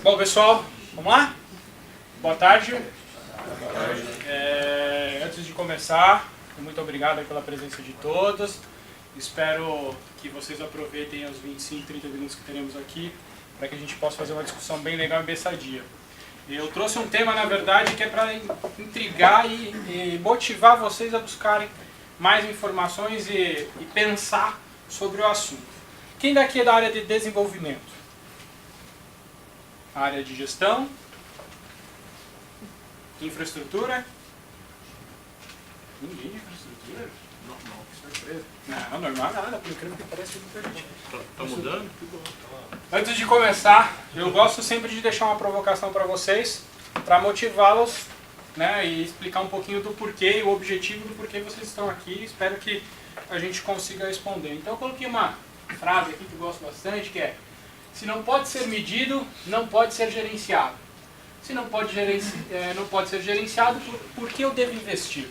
Bom, pessoal, vamos lá? Boa tarde. Antes de começar, muito obrigado pela presença de todos. Espero que vocês aproveitem os 25, 30 minutos que teremos aqui para que a gente possa fazer uma discussão bem legal e bem sadia. Eu trouxe um tema, na verdade, que é para intrigar e motivar vocês a buscarem mais informações e pensar sobre o assunto. Quem daqui é da área de desenvolvimento? Área de gestão? Infraestrutura? Ninguém de infraestrutura? Normal, que surpresa. Não, normal nada, por incrível que pareça, muita gente. Tá mudando? Antes de começar, eu gosto sempre de deixar uma provocação para vocês, para motivá-los, né, e explicar um pouquinho do porquê e o objetivo do porquê vocês estão aqui. Espero que a gente consiga responder. Então eu coloquei uma frase aqui que eu gosto bastante, que é: se não pode ser medido, não pode ser gerenciado. Se não pode ser gerenciado, por que eu devo investir?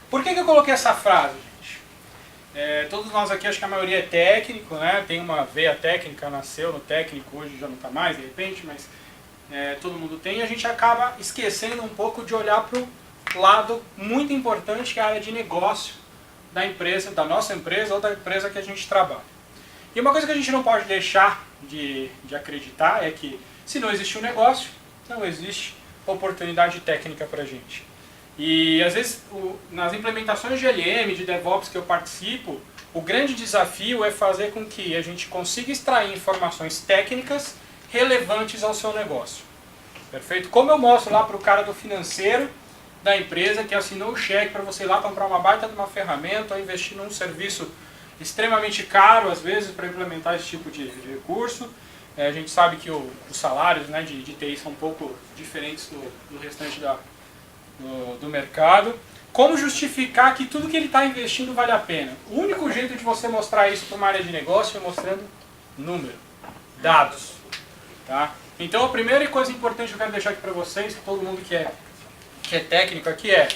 Por que eu coloquei essa frase, gente? Todos nós aqui, acho que a maioria é técnico, né? Tem uma veia técnica, nasceu no técnico, hoje já não está mais, de repente, mas todo mundo tem. E a gente acaba esquecendo um pouco de olhar para o lado muito importante, que é a área de negócio da empresa, da nossa empresa ou da empresa que a gente trabalha. E uma coisa que a gente não pode deixar de acreditar é que, se não existe um negócio, não existe oportunidade técnica para a gente. E às vezes, nas implementações de LM, de DevOps que eu participo, o grande desafio é fazer com que a gente consiga extrair informações técnicas relevantes ao seu negócio. Perfeito? Como eu mostro lá para o cara do financeiro da empresa que assinou o cheque para você ir lá comprar uma baita de uma ferramenta ou investir num serviço extremamente caro, às vezes, para implementar esse tipo de recurso. A gente sabe que os salários, né, de TI são um pouco diferentes do restante do mercado. Como justificar que tudo que ele está investindo vale a pena? O único jeito de você mostrar isso para uma área de negócio é mostrando número, dados. Tá? Então a primeira coisa importante que eu quero deixar aqui para vocês, que todo mundo que é técnico aqui, é: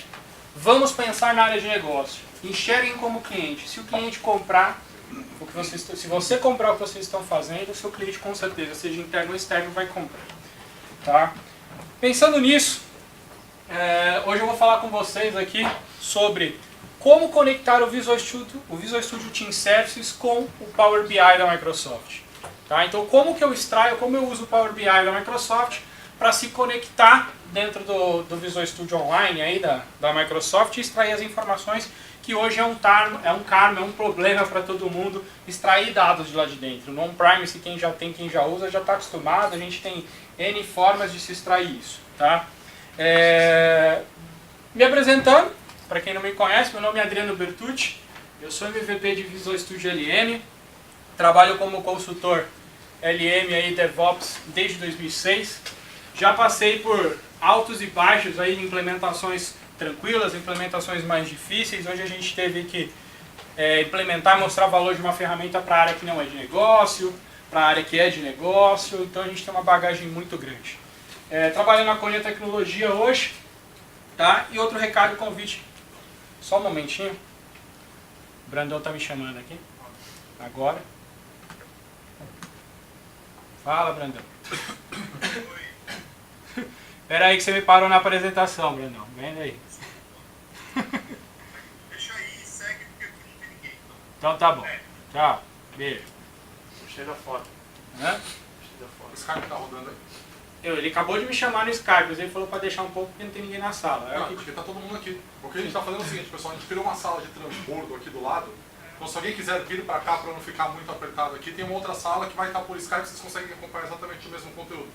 vamos pensar na área de negócio. Enxerguem como cliente. Se o cliente comprar o que vocês, se você comprar o que vocês estão fazendo, o seu cliente com certeza, seja interno ou externo, vai comprar. Tá? Pensando nisso, hoje eu vou falar com vocês aqui sobre como conectar o Visual Studio Team Services com o Power BI da Microsoft. Tá? Então, como que eu extraio, como eu uso o Power BI da Microsoft para se conectar dentro do Visual Studio Online aí da Microsoft e extrair as informações, que hoje é um karma, é um problema para todo mundo extrair dados de lá de dentro. No on-premise, quem já tem, quem já usa, já está acostumado, a gente tem N formas de se extrair isso. Tá? Me apresentando, para quem não me conhece, meu nome é Adriano Bertucci, eu sou MVP de Visual Studio LM, trabalho como consultor LM aí, DevOps desde 2006, já passei por altos e baixos aí de implementações tranquilas, implementações mais difíceis. Hoje a gente teve que implementar e mostrar o valor de uma ferramenta para a área que não é de negócio, para a área que é de negócio, então a gente tem uma bagagem muito grande. Trabalho na Conha Tecnologia hoje, tá? E outro recado, convite, só um momentinho, o Brandão está me chamando aqui, agora. Fala, Brandão. Espera aí que você me parou na apresentação, Brandão. Vem daí. Deixa aí, segue, porque aqui não tem ninguém. Então tá bom. Tchau. Beijo. Puxei da foto. Hã? Puxei da foto. O Skype tá rodando aí? Ele acabou de me chamar no Skype, mas ele falou pra deixar um pouco porque não tem ninguém na sala. Não, porque tá todo mundo aqui. O que a gente tá fazendo é o seguinte, pessoal, a gente criou uma sala de transbordo aqui do lado. Então se alguém quiser vir pra cá pra não ficar muito apertado aqui, tem uma outra sala que vai estar por Skype, vocês conseguem acompanhar exatamente o mesmo conteúdo.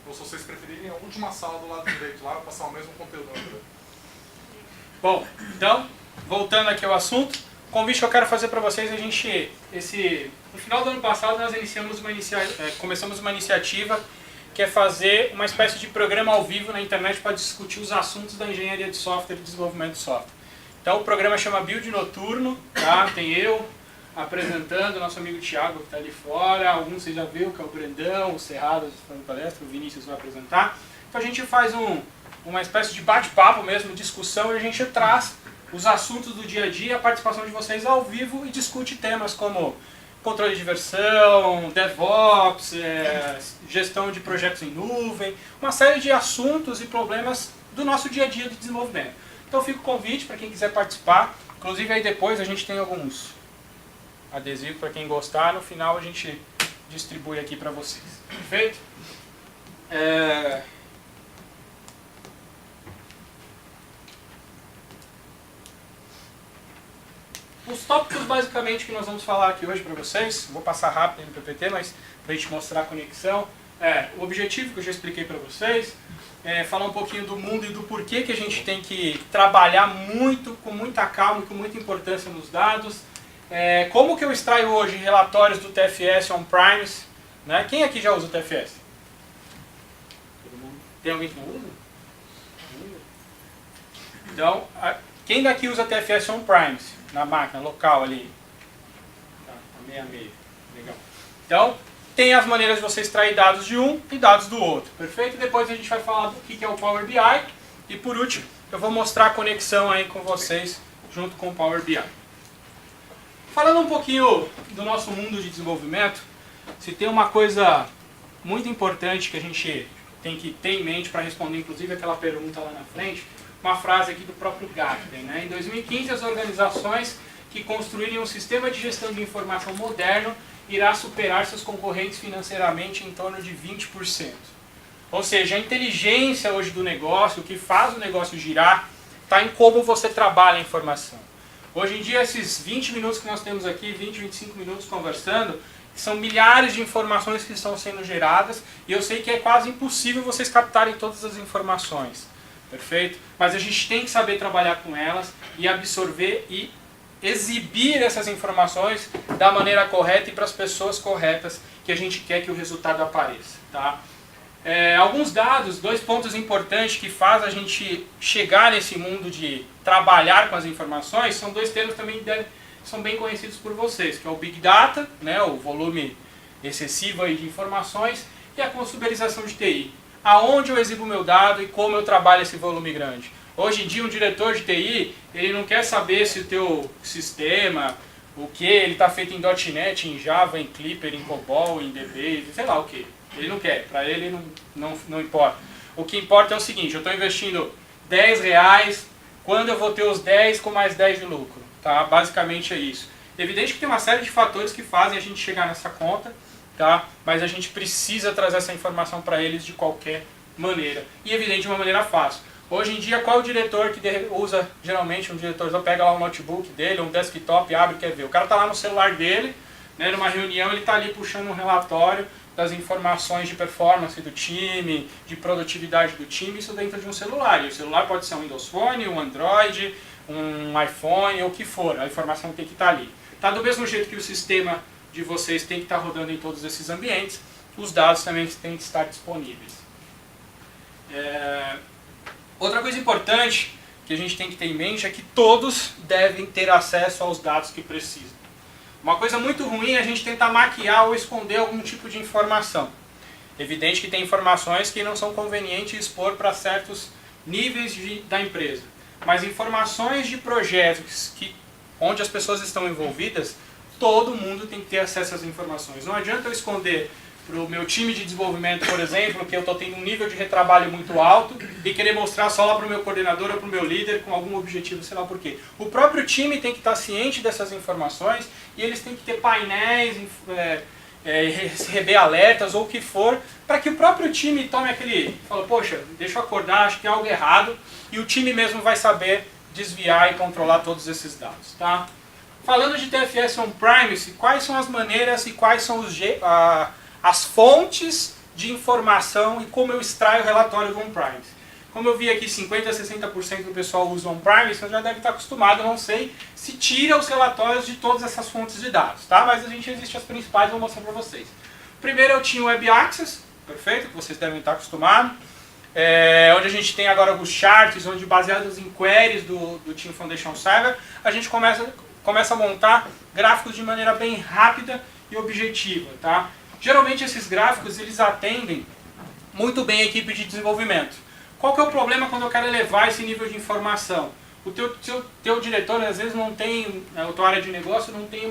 Então se vocês preferirem, a última sala do lado direito lá vai passar o mesmo conteúdo. Né? Bom, então, voltando aqui ao assunto, o convite que eu quero fazer para vocês, no final do ano passado nós começamos uma iniciativa que é fazer uma espécie de programa ao vivo na internet para discutir os assuntos da engenharia de software e desenvolvimento de software. Então o programa chama Build Noturno, tá? Tem eu apresentando, nosso amigo Thiago que está ali fora, alguns vocês já viram, que é o Brandão, o Cerrado fazendo palestra, o Vinícius vai apresentar. Então a gente faz uma espécie de bate-papo mesmo, discussão, e a gente traz os assuntos do dia a dia, a participação de vocês ao vivo e discute temas como controle de versão, DevOps, gestão de projetos em nuvem, uma série de assuntos e problemas do nosso dia a dia de desenvolvimento. Então fica o convite para quem quiser participar, inclusive aí depois a gente tem alguns adesivos para quem gostar, no final a gente distribui aqui para vocês. Perfeito? Os tópicos basicamente que nós vamos falar aqui hoje para vocês, vou passar rápido no PPT, mas para a gente mostrar a conexão, o objetivo que eu já expliquei para vocês, falar um pouquinho do mundo e do porquê que a gente tem que trabalhar muito, com muita calma, com muita importância nos dados, como que eu extraio hoje relatórios do TFS on-premise, né? Quem aqui já usa o TFS? Todo mundo? Tem alguém que não usa? Então, quem daqui usa TFS on-premise? Na máquina local ali. Tá, meio a meio. Legal. Então, tem as maneiras de você extrair dados de um e dados do outro. Perfeito? Depois a gente vai falar do que é o Power BI. E por último, eu vou mostrar a conexão aí com vocês junto com o Power BI. Falando um pouquinho do nosso mundo de desenvolvimento, se tem uma coisa muito importante que a gente tem que ter em mente para responder, inclusive, aquela pergunta lá na frente, uma frase aqui do próprio Gartner, né? Em 2015, as organizações que construírem um sistema de gestão de informação moderno irá superar seus concorrentes financeiramente em torno de 20%. Ou seja, a inteligência hoje do negócio, o que faz o negócio girar, está em como você trabalha a informação. Hoje em dia, esses 20 minutos que nós temos aqui, 20, 25 minutos conversando, são milhares de informações que estão sendo geradas e eu sei que é quase impossível vocês captarem todas as informações. Perfeito? Mas a gente tem que saber trabalhar com elas e absorver e exibir essas informações da maneira correta e para as pessoas corretas que a gente quer que o resultado apareça. Tá? Alguns dados, 2 pontos importantes que faz a gente chegar nesse mundo de trabalhar com as informações, são 2 termos também que são bem conhecidos por vocês, que é o Big Data, né, o volume excessivo aí de informações, e a consumerização de TI. Aonde eu exibo o meu dado e como eu trabalho esse volume grande. Hoje em dia, um diretor de TI, ele não quer saber se o teu sistema, o que, ele está feito em .NET, em Java, em Clipper, em COBOL, em DB, sei lá o que. Ele não quer, para ele não importa. O que importa é o seguinte, eu estou investindo R$10, quando eu vou ter os 10 com mais 10 de lucro. Tá? Basicamente é isso. Evidente que tem uma série de fatores que fazem a gente chegar nessa conta, tá? Mas a gente precisa trazer essa informação para eles de qualquer maneira. E evidente de uma maneira fácil. Hoje em dia, qual é o diretor que usa, geralmente, um diretor pega lá um notebook dele, um desktop, abre e quer ver. O cara está lá no celular dele, né, numa reunião, ele está ali puxando um relatório das informações de performance do time, de produtividade do time, isso dentro de um celular. E o celular pode ser um Windows Phone, um Android, um iPhone, ou o que for. A informação tem que estar ali. Tá do mesmo jeito que o sistema de vocês tem que estar rodando em todos esses ambientes, os dados também têm que estar disponíveis. Outra coisa importante que a gente tem que ter em mente é que todos devem ter acesso aos dados que precisam. Uma coisa muito ruim é a gente tentar maquiar ou esconder algum tipo de informação. Evidente que tem informações que não são convenientes expor para certos níveis da empresa. Mas informações de projetos onde as pessoas estão envolvidas, todo mundo tem que ter acesso às informações. Não adianta eu esconder para o meu time de desenvolvimento, por exemplo, que eu estou tendo um nível de retrabalho muito alto e querer mostrar só lá para o meu coordenador ou para o meu líder com algum objetivo, sei lá por quê. O próprio time tem que estar ciente dessas informações e eles têm que ter painéis, receber alertas ou o que for, para que o próprio time tome fala, poxa, deixa eu acordar, acho que é algo errado, e o time mesmo vai saber desviar e controlar todos esses dados. Tá? Falando de TFS on-premise, quais são as maneiras e quais são as fontes de informação e como eu extraio o relatório do on-premise. Como eu vi aqui, 50% a 60% do pessoal usa on-premise, você já deve estar acostumado, não sei se tira os relatórios de todas essas fontes de dados, tá? Mas existe as principais, vou mostrar para vocês. Primeiro eu tinha o Web Access, perfeito, que vocês devem estar acostumados, onde a gente tem agora os charts, onde baseados em queries do Team Foundation Server, a gente começa a montar gráficos de maneira bem rápida e objetiva, tá? Geralmente esses gráficos eles atendem muito bem a equipe de desenvolvimento. Qual que é o problema quando eu quero elevar esse nível de informação? O teu diretor às vezes não tem, a tua área de negócio não tem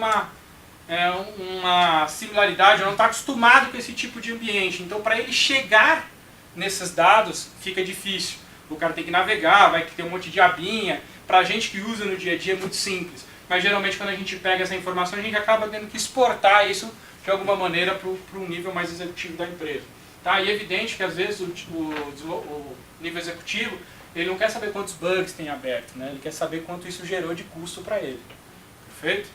uma similaridade, não está acostumado com esse tipo de ambiente. Então, para ele chegar nesses dados, fica difícil. O cara tem que navegar, vai ter um monte de abinha. Para a gente que usa no dia a dia é muito simples. Mas geralmente quando a gente pega essa informação, a gente acaba tendo que exportar isso de alguma maneira para um nível mais executivo da empresa. Tá? E é evidente que às vezes o nível executivo, ele não quer saber quantos bugs tem aberto, né? Ele quer saber quanto isso gerou de custo para ele. Perfeito?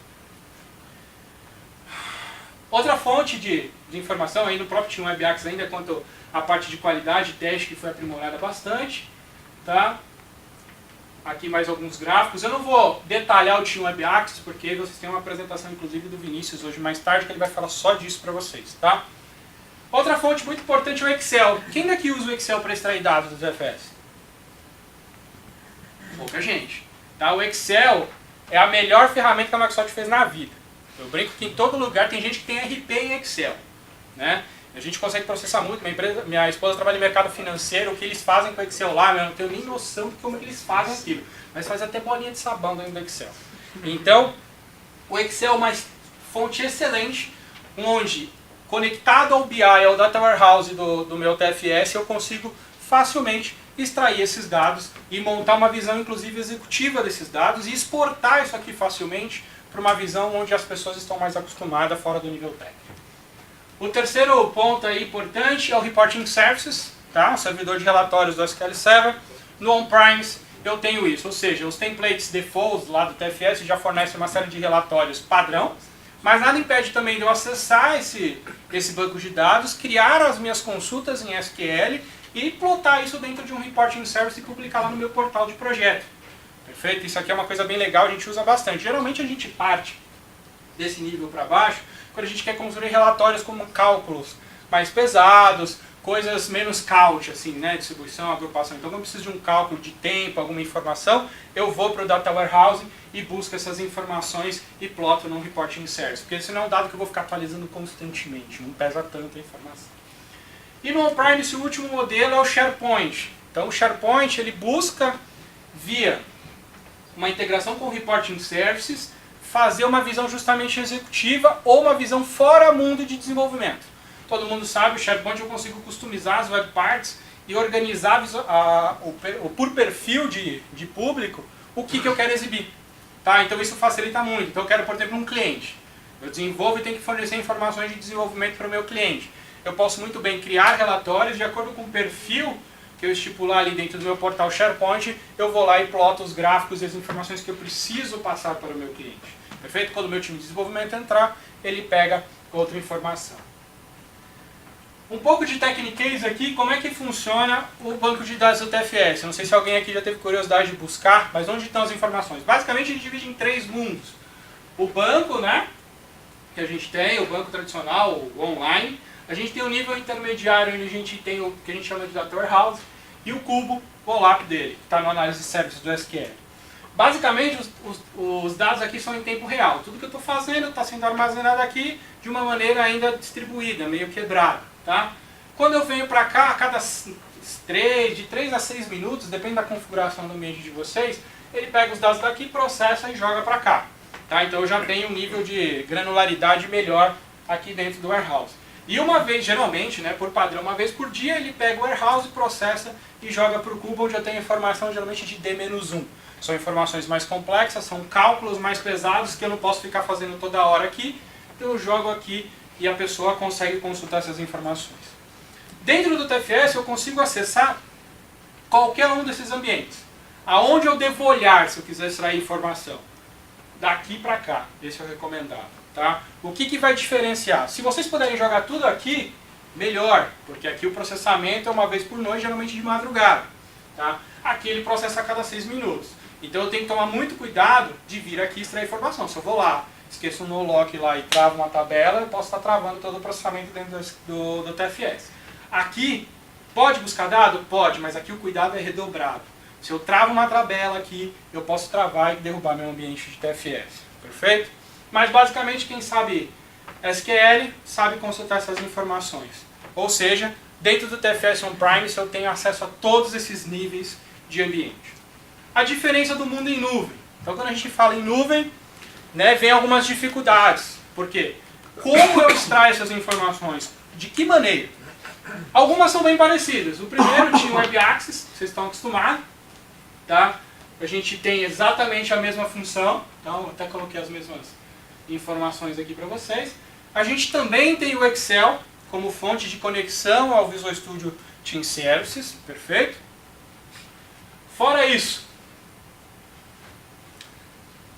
Outra fonte de informação, aí no próprio Team WebAccess ainda quanto à parte de qualidade, teste que foi aprimorada bastante. Tá? Aqui mais alguns gráficos. Eu não vou detalhar o Team WebAccess, porque vocês têm uma apresentação inclusive do Vinícius hoje mais tarde, que ele vai falar só disso para vocês. Tá? Outra fonte muito importante é o Excel. Quem daqui usa o Excel para extrair dados do ZFS? Pouca gente. Tá? O Excel é a melhor ferramenta que a Microsoft fez na vida. Eu brinco que em todo lugar tem gente que tem RP em Excel. Né? A gente consegue processar muito. Minha esposa trabalha em mercado financeiro. O que eles fazem com o Excel lá, eu não tenho nem noção de como eles fazem aquilo. Mas faz até bolinha de sabão dentro do Excel. Então, o Excel é uma fonte excelente, onde, conectado ao BI, ao Data Warehouse do meu TFS, eu consigo facilmente extrair esses dados e montar uma visão, inclusive, executiva desses dados e exportar isso aqui facilmente para uma visão onde as pessoas estão mais acostumadas fora do nível técnico. O terceiro ponto aí importante é o Reporting Services, tá? O servidor de relatórios do SQL Server. No On-Premise eu tenho isso, ou seja, os templates defaults lá do TFS já fornecem uma série de relatórios padrão, mas nada impede também de eu acessar esse banco de dados, criar as minhas consultas em SQL e plotar isso dentro de um Reporting Service e publicar lá no meu portal de projeto. Perfeito? Isso aqui é uma coisa bem legal, a gente usa bastante. Geralmente a gente parte desse nível para baixo quando a gente quer construir relatórios como cálculos mais pesados, coisas menos count, assim, né? Distribuição, agrupação. Então, quando eu preciso de um cálculo de tempo, alguma informação, eu vou para o Data Warehouse e busco essas informações e ploto num Reporting Service. Porque senão é um dado que eu vou ficar atualizando constantemente, não pesa tanto a informação. E no On-Premise, o último modelo é o SharePoint. Então, o SharePoint, ele busca, via uma integração com o Reporting Services, fazer uma visão justamente executiva ou uma visão fora mundo de desenvolvimento. Todo mundo sabe, o SharePoint eu consigo customizar as web parts e organizar por perfil de público o que eu quero exibir. Tá? Então isso facilita muito. Então eu quero, por exemplo, um cliente. Eu desenvolvo e tenho que fornecer informações de desenvolvimento para o meu cliente. Eu posso muito bem criar relatórios de acordo com o perfil que eu estipular ali dentro do meu portal SharePoint, eu vou lá e ploto os gráficos e as informações que eu preciso passar para o meu cliente. Perfeito? Quando o meu time de desenvolvimento entrar, ele pega outra informação. Um pouco de techniquez aqui, como é que funciona o banco de dados do TFS. Eu não sei se alguém aqui já teve curiosidade de buscar, mas onde estão as informações? Basicamente a gente divide em 3 mundos. O banco, né, que a gente tem, o banco tradicional, o online. A gente tem o nível intermediário, onde a gente tem o que a gente chama de Data Warehouse, e o cubo, o OLAP dele, que está no análise de serviços do SQL. Basicamente, os dados aqui são em tempo real. Tudo que eu estou fazendo está sendo armazenado aqui de uma maneira ainda distribuída, meio quebrada. Tá? Quando eu venho para cá, a cada de 3 a 6 minutos, depende da configuração do ambiente de vocês, ele pega os dados daqui, processa e joga para cá. Tá? Então eu já tenho um nível de granularidade melhor aqui dentro do warehouse. E uma vez, geralmente, né, por padrão, uma vez por dia, ele pega o warehouse, processa e joga para o cubo, onde eu tenho informação geralmente de D-1. São informações mais complexas, são cálculos mais pesados que eu não posso ficar fazendo toda hora aqui. Então eu jogo aqui e a pessoa consegue consultar essas informações. Dentro do TFS eu consigo acessar qualquer um desses ambientes. Aonde eu devo olhar se eu quiser extrair informação? Daqui para cá, esse é o recomendado. Tá? O que vai diferenciar? Se vocês puderem jogar tudo aqui, melhor, porque aqui o processamento é uma vez por noite, geralmente de madrugada. Tá? Aqui ele processa a cada 6 minutos. Então eu tenho que tomar muito cuidado de vir aqui extrair informação. Se eu vou lá, esqueço um no-lock lá e travo uma tabela, eu posso estar travando todo o processamento dentro do TFS. Aqui, pode buscar dado? Pode, mas aqui o cuidado é redobrado. Se eu travo uma tabela aqui, eu posso travar e derrubar meu ambiente de TFS. Perfeito? Mas basicamente quem sabe SQL sabe consultar essas informações. Ou seja, dentro do TFS On-Premise eu tenho acesso a todos esses níveis de ambiente. A diferença do mundo em nuvem. Então quando a gente fala em nuvem, né, vem algumas dificuldades. Por quê? Como eu extraio essas informações? De que maneira? Algumas são bem parecidas. O primeiro tinha o Web Access, vocês estão acostumados. Tá? A gente tem exatamente a mesma função. Então, até coloquei as mesmas informações aqui para vocês. A gente também tem o Excel como fonte de conexão ao Visual Studio Team Services. Perfeito? Fora isso,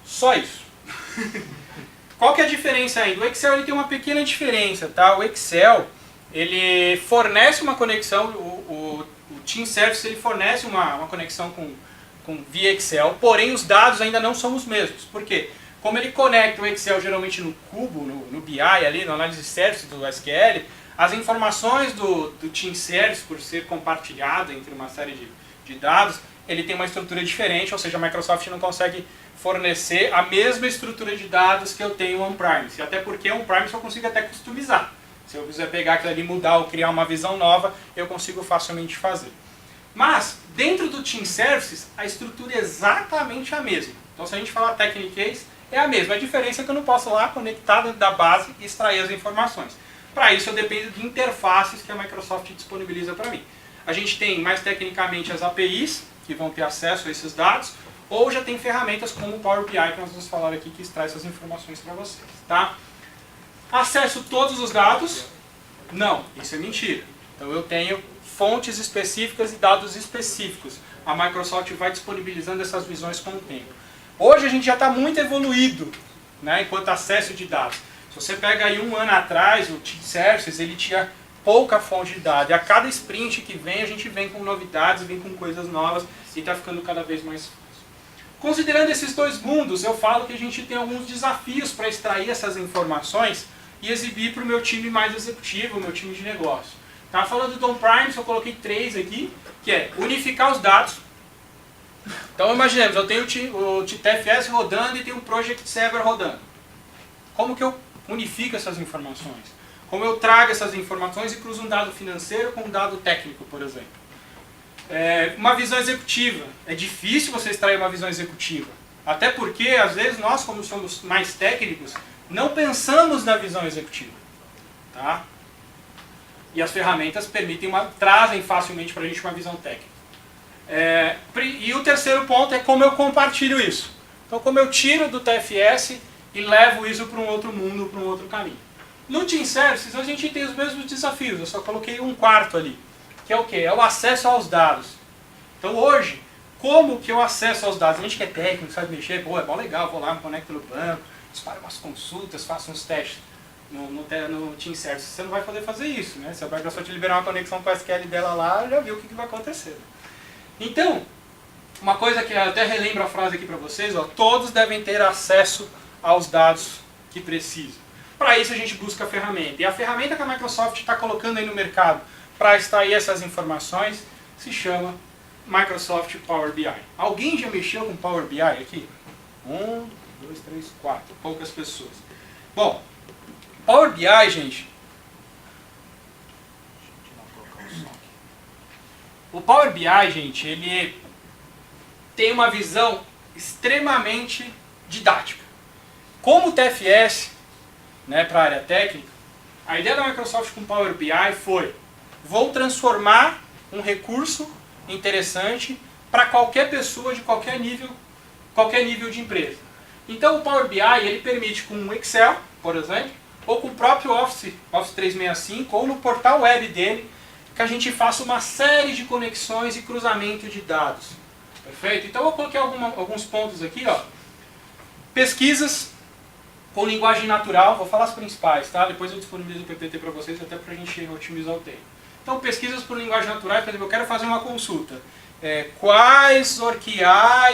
só isso. Qual que é a diferença ainda? O Excel ele tem uma pequena diferença, tá? O Excel ele fornece uma conexão, o Team Service ele fornece uma conexão via Excel, porém os dados ainda não são os mesmos. Por quê? Como ele conecta o Excel geralmente no Cubo, no BI ali, no Analysis Service do SQL, as informações do Team Service, por ser compartilhado entre uma série de dados, ele tem uma estrutura diferente, ou seja, a Microsoft não consegue fornecer a mesma estrutura de dados que eu tenho on-premise. Até porque on-premise eu consigo até customizar. Se eu quiser pegar aquilo ali, mudar ou criar uma visão nova, eu consigo facilmente fazer. Mas, dentro do Team Services, a estrutura é exatamente a mesma. Então, se a gente falar Technicase, é a mesma. A diferença é que eu não posso lá conectar dentro da base e extrair as informações. Para isso, eu dependo de interfaces que a Microsoft disponibiliza para mim. A gente tem, mais tecnicamente, as APIs, que vão ter acesso a esses dados, ou já tem ferramentas como o Power BI, que nós vamos falar aqui, que extrai essas informações para vocês. Tá? Acesso todos os dados? Não, isso é mentira. Então eu tenho fontes específicas e dados específicos. A Microsoft vai disponibilizando essas visões com o tempo. Hoje a gente já está muito evoluído, né, enquanto acesso de dados. Se você pega aí um ano atrás, o Team Services, ele tinha pouca fonte de dados. E a cada sprint que vem, a gente vem com novidades, vem com coisas novas e está ficando cada vez mais fácil. Considerando esses dois mundos, eu falo que a gente tem alguns desafios para extrair essas informações e exibir para o meu time mais executivo, o meu time de negócio. Tá? Falando do on-premise, eu coloquei 3 aqui, que é unificar os dados. Então imaginemos, eu tenho o TFS rodando e tenho o Project Server rodando. Como que eu unifico essas informações? Como eu trago essas informações e cruzo um dado financeiro com um dado técnico, por exemplo? Uma visão executiva. É difícil você extrair uma visão executiva. Até porque, às vezes, nós, como somos mais técnicos, não pensamos na visão executiva. Tá? E as ferramentas trazem facilmente para a gente uma visão técnica. E o terceiro ponto é como eu compartilho isso. Então, como eu tiro do TFS e levo isso para um outro mundo, para um outro caminho. No Team Services, a gente tem os mesmos desafios. Eu só coloquei um quarto ali. Que é o quê? É o acesso aos dados. Então hoje, como que eu acesso aos dados? A gente que é técnico, sabe mexer, pô, é bom legal, vou lá, me conecto no banco, disparo umas consultas, faço uns testes no Team Services. Você não vai poder fazer isso, né? Se a Microsoft te liberar uma conexão com a SQL dela lá, já viu o que vai acontecer. Então, uma coisa que eu até relembro a frase aqui para vocês, ó, todos devem ter acesso aos dados que precisam. Para isso a gente busca a ferramenta. E a ferramenta que a Microsoft está colocando aí no mercado para extrair essas informações se chama Microsoft Power BI. Alguém já mexeu com Power BI aqui? 1, 2, 3, 4. Poucas pessoas. Bom, Power BI, gente. O Power BI, gente, ele tem uma visão extremamente didática. Como o TFS, né, para a área técnica, a ideia da Microsoft com Power BI foi: vou transformar um recurso interessante para qualquer pessoa de qualquer nível de empresa. Então o Power BI ele permite com o Excel, por exemplo, ou com o próprio Office 365, ou no portal web dele, que a gente faça uma série de conexões e cruzamento de dados. Perfeito? Então eu coloquei alguns pontos aqui, ó. Pesquisas com linguagem natural, vou falar as principais, tá? Depois eu disponibilizo o PPT para vocês, até para a gente otimizar o tempo. Então, pesquisas por linguagem natural, por exemplo, eu quero fazer uma consulta. Quais org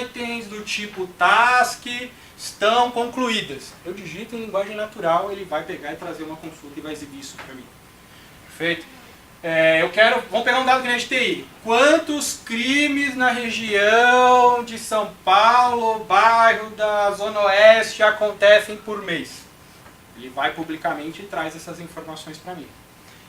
items do tipo task estão concluídas? Eu digito em linguagem natural, ele vai pegar e trazer uma consulta e vai exibir isso para mim. Perfeito? Vamos pegar um dado que nem de TI. Quantos crimes na região de São Paulo, bairro da Zona Oeste, acontecem por mês? Ele vai publicamente e traz essas informações para mim.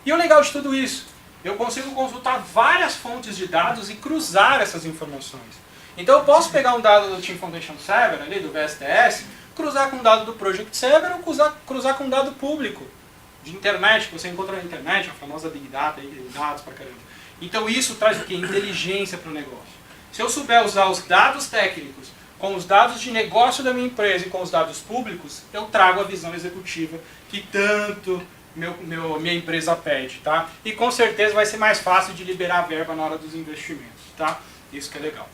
E o legal de tudo isso, eu consigo consultar várias fontes de dados e cruzar essas informações. Então eu posso pegar um dado do Team Foundation Server, ali, do VSTS, cruzar com um dado do Project Server ou cruzar com um dado público de internet, que você encontra na internet, a famosa Big Data, aí, dados pra caramba. Então isso traz o quê? Inteligência para o negócio. Se eu souber usar os dados técnicos com os dados de negócio da minha empresa e com os dados públicos, eu trago a visão executiva que tanto minha empresa pede, tá? E com certeza vai ser mais fácil de liberar a verba na hora dos investimentos, tá? Isso que é legal.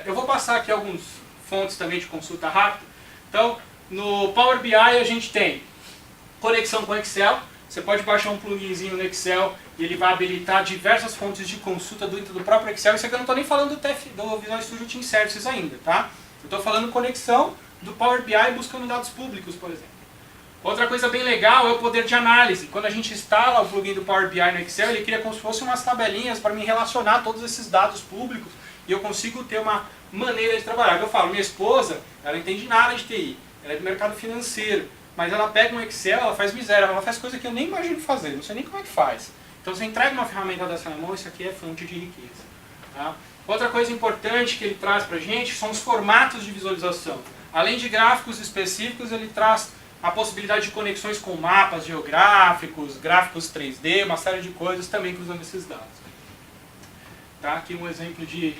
Eu vou passar aqui algumas fontes também de consulta rápida. Então, no Power BI a gente tem conexão com Excel. Você pode baixar um pluginzinho no Excel e ele vai habilitar diversas fontes de consulta dentro do próprio Excel. Isso aqui eu não estou nem falando do Visual Studio Team Services ainda, tá? Eu estou falando conexão do Power BI buscando dados públicos, por exemplo. Outra coisa bem legal é o poder de análise. Quando a gente instala o plugin do Power BI no Excel, ele cria como se fossem umas tabelinhas para me relacionar todos esses dados públicos e eu consigo ter uma maneira de trabalhar. Eu falo, minha esposa, ela entende nada de TI, ela é do mercado financeiro, mas ela pega um Excel, ela faz miséria, ela faz coisa que eu nem imagino fazer, não sei nem como é que faz. Então você entrega uma ferramenta dessa na mão, isso aqui é fonte de riqueza. Tá? Outra coisa importante que ele traz para a gente são os formatos de visualização. Além de gráficos específicos, ele traz a possibilidade de conexões com mapas geográficos, gráficos 3D, uma série de coisas também cruzando esses dados. Tá? Aqui um exemplo de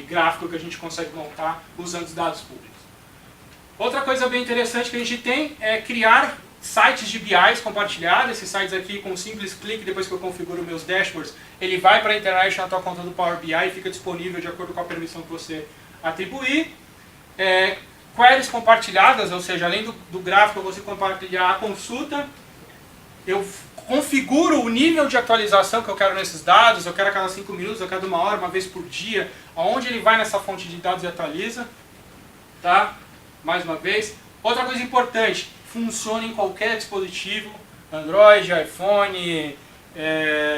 gráfico que a gente consegue montar usando os dados públicos. Outra coisa bem interessante que a gente tem é criar sites de BIs compartilhados. Esses sites aqui, com um simples clique, depois que eu configuro meus dashboards, ele vai para a internet na tua conta do Power BI e fica disponível de acordo com a permissão que você atribuir. Queries compartilhadas, ou seja, além do gráfico, você compartilhar a consulta. Eu configuro o nível de atualização que eu quero nesses dados. Eu quero a cada 5 minutos, a cada 1 hora, uma vez por dia, aonde ele vai nessa fonte de dados e atualiza. Tá? Mais uma vez. Outra coisa importante, funciona em qualquer dispositivo, Android, iPhone,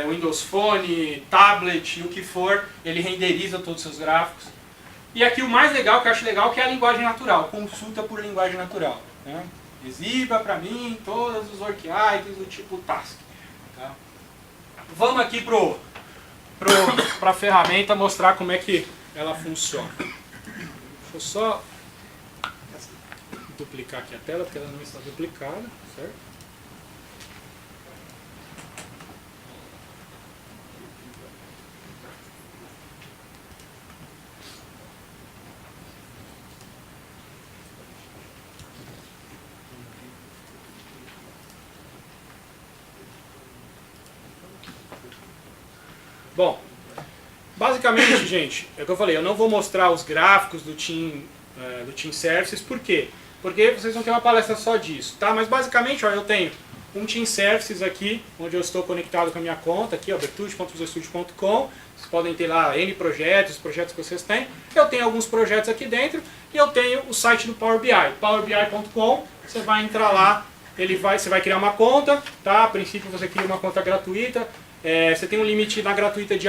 Windows Phone, tablet, o que for, ele renderiza todos os seus gráficos. E aqui o mais legal, que eu acho legal, que é a linguagem natural, consulta por linguagem natural. Né? Exiba para mim todos os work items do tipo task. Tá? Vamos aqui para a ferramenta mostrar como é que ela funciona. Deixa eu só duplicar aqui a tela, porque ela não está duplicada, certo? Bom, basicamente, gente, é o que eu falei, eu não vou mostrar os gráficos do Team Services, por quê? Porque vocês vão ter uma palestra só disso, tá? Mas basicamente, ó, eu tenho um Team Services aqui, onde eu estou conectado com a minha conta, aqui, ó, virtude.visualstudio.com. Vocês podem ter lá N projetos, os projetos que vocês têm. Eu tenho alguns projetos aqui dentro e eu tenho o site do Power BI, powerbi.com. Você vai entrar lá, você vai criar uma conta, tá? A princípio você cria uma conta gratuita. Você tem um limite na gratuita de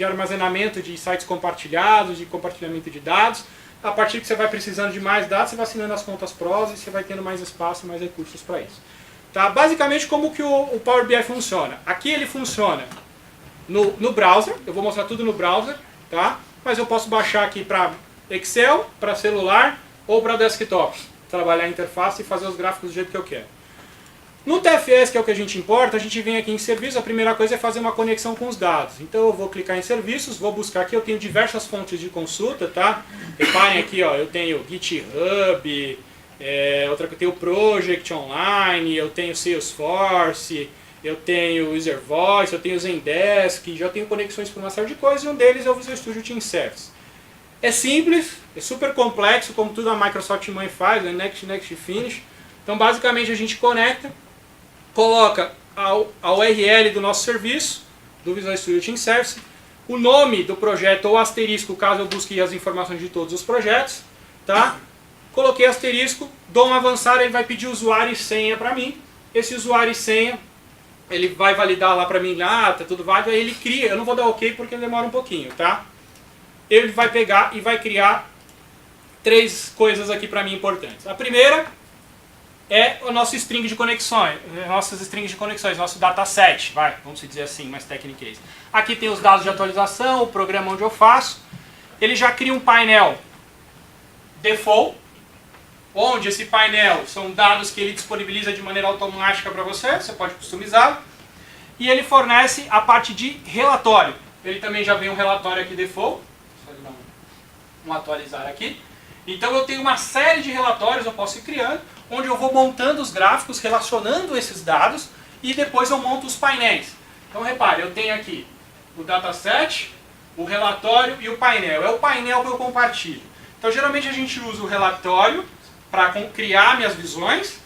armazenamento de sites compartilhados, de compartilhamento de dados. A partir que você vai precisando de mais dados, você vai assinando as contas Pros e você vai tendo mais espaço e mais recursos para isso. Tá? Basicamente, como que o Power BI funciona? Aqui ele funciona no browser, eu vou mostrar tudo no browser, tá? Mas eu posso baixar aqui para Excel, para celular ou para desktop, trabalhar a interface e fazer os gráficos do jeito que eu quero. No TFS, que é o que a gente importa, a gente vem aqui em serviços, a primeira coisa é fazer uma conexão com os dados. Então eu vou clicar em serviços, vou buscar aqui, eu tenho diversas fontes de consulta, tá? Reparem aqui, ó, eu tenho GitHub, outra que eu tenho Project Online, eu tenho Salesforce, eu tenho User Voice, eu tenho Zendesk, já tenho conexões para uma série de coisas, e um deles é o Visual Studio Team Services. É simples, é super complexo, como tudo a Microsoft mãe faz, né? Next, Finish. Então basicamente a gente conecta, coloca a URL do nosso serviço, do Visual Studio Team Services, o nome do projeto ou asterisco, caso eu busque as informações de todos os projetos, tá? Coloquei asterisco, dou um avançar, ele vai pedir usuário e senha para mim. Esse usuário e senha, ele vai validar lá para mim, tá tudo válido, aí ele cria, eu não vou dar ok porque ele demora um pouquinho, tá? Ele vai pegar e vai criar 3 coisas aqui para mim importantes. A primeira é o nosso string de conexões, nossas strings de conexões, nosso dataset, vamos dizer assim, mais tecniquez. Aqui tem os dados de atualização, o programa onde eu faço. Ele já cria um painel default, onde esse painel são dados que ele disponibiliza de maneira automática para você, você pode customizar. E ele fornece a parte de relatório. Ele também já vem um relatório aqui default, só dar um atualizar aqui. Então eu tenho uma série de relatórios, eu posso ir criando, onde eu vou montando os gráficos, relacionando esses dados, e depois eu monto os painéis. Então repare, eu tenho aqui o dataset, o relatório e o painel. É o painel que eu compartilho. Então geralmente a gente usa o relatório para criar minhas visões,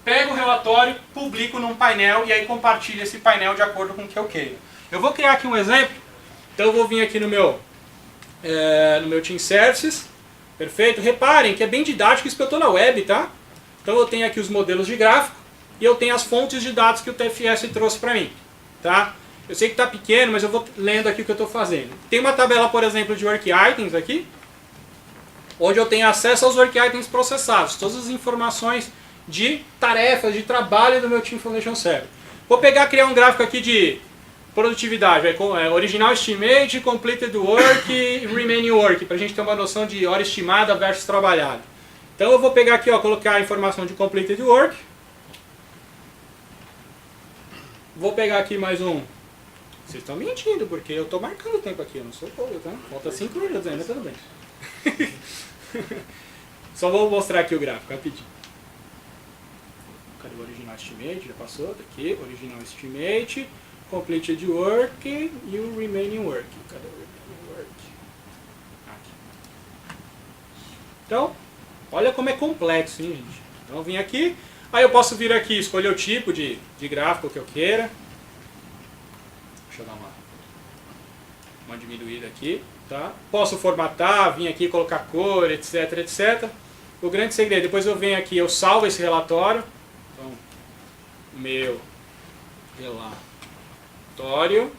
pego o relatório, publico num painel e aí compartilho esse painel de acordo com o que eu queiro. Eu vou criar aqui um exemplo, então eu vou vir aqui no meu Team Services, perfeito? Reparem que é bem didático isso que eu estou na web, tá? Então eu tenho aqui os modelos de gráfico e eu tenho as fontes de dados que o TFS trouxe para mim, tá? Eu sei que está pequeno, mas eu vou lendo aqui o que eu estou fazendo. Tem uma tabela, por exemplo, de Work Items aqui, onde eu tenho acesso aos Work Items processados, todas as informações de tarefas, de trabalho do meu Team Foundation Server. Vou pegar e criar um gráfico aqui de produtividade, original estimate, completed work e remaining work, para a gente ter uma noção de hora estimada versus trabalhada. Então eu vou pegar aqui, ó, colocar a informação de completed work. Vou pegar aqui mais um. Vocês estão mentindo, porque eu estou marcando o tempo aqui, eu não sou bobo, tá? Falta 5 minutos ainda, tudo bem. Só vou mostrar aqui o gráfico, rapidinho. Cadê o original estimate? Já passou, daqui, original estimate, completed work e o remaining work. Cadê o remaining work? Aqui. Então, olha como é complexo, hein, gente? Então eu vim aqui, aí eu posso vir aqui, escolher o tipo de gráfico que eu queira. Deixa eu dar uma diminuída aqui, tá? Posso formatar, vir aqui, colocar cor, etc, etc. O grande segredo, depois eu venho aqui, eu salvo esse relatório. Então, meu relatório.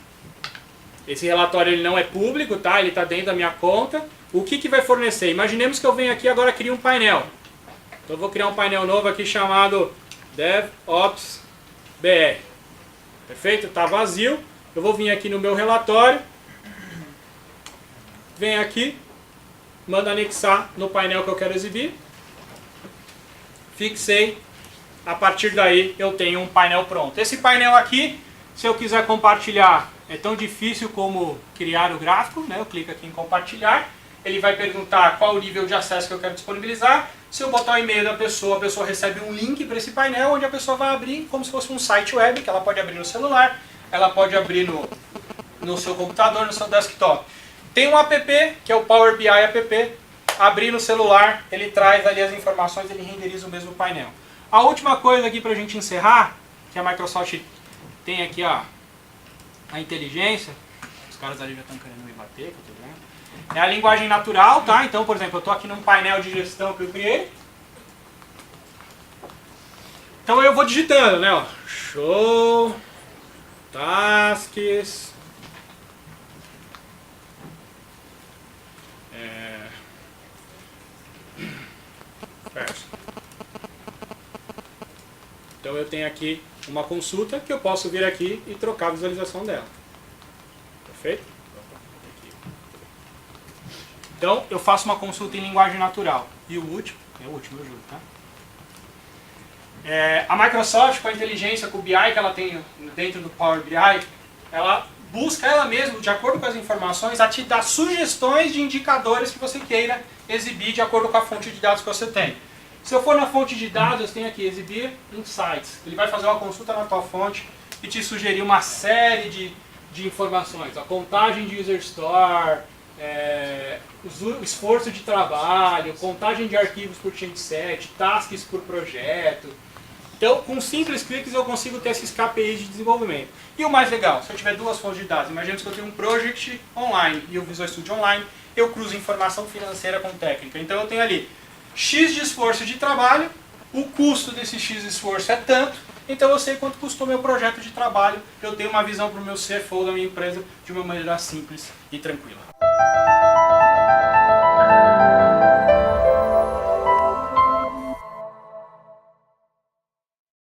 Esse relatório ele não é público, tá? Ele está dentro da minha conta. O que vai fornecer? Imaginemos que eu venho aqui agora crio um painel. Então eu vou criar um painel novo aqui chamado DevOps BR. Perfeito? Está vazio. Eu vou vir aqui no meu relatório. Venho aqui. Mando anexar no painel que eu quero exibir. Fixei. A partir daí eu tenho um painel pronto. Esse painel aqui, se eu quiser compartilhar, é tão difícil como criar o gráfico, né? Eu clico aqui em compartilhar. Ele vai perguntar qual o nível de acesso que eu quero disponibilizar. Se eu botar o e-mail da pessoa, a pessoa recebe um link para esse painel, onde a pessoa vai abrir como se fosse um site web, que ela pode abrir no celular, ela pode abrir no seu computador, no seu desktop. Tem um app, que é o Power BI app, abrir no celular, ele traz ali as informações, ele renderiza o mesmo painel. A última coisa aqui para a gente encerrar, que a Microsoft tem aqui a inteligência, os caras ali já estão querendo me bater, que eu tô vendo. É a linguagem natural, tá? Então, por exemplo, eu estou aqui num painel de gestão que eu criei. Então eu vou digitando, né? Ó. Show, tasks, então eu tenho aqui uma consulta que eu posso vir aqui e trocar a visualização dela. Perfeito? Então eu faço uma consulta em linguagem natural. E o último, eu juro, tá? A Microsoft, com a inteligência, com o BI que ela tem dentro do Power BI, ela busca ela mesma, de acordo com as informações, a te dar sugestões de indicadores que você queira exibir de acordo com a fonte de dados que você tem. Se eu for na fonte de dados, eu tenho aqui, exibir insights. Ele vai fazer uma consulta na tua fonte e te sugerir uma série de informações. A contagem de user store, o esforço de trabalho, contagem de arquivos por change set, tasks por projeto. Então, com simples cliques eu consigo ter esses KPIs de desenvolvimento. E o mais legal, se eu tiver duas fontes de dados, imagina que eu tenho um project online e o Visual Studio Online, eu cruzo informação financeira com técnica. Então eu tenho ali X de esforço de trabalho, o custo desse X de esforço é tanto, então eu sei quanto custou meu projeto de trabalho, eu tenho uma visão para o meu CFO da minha empresa de uma maneira simples e tranquila.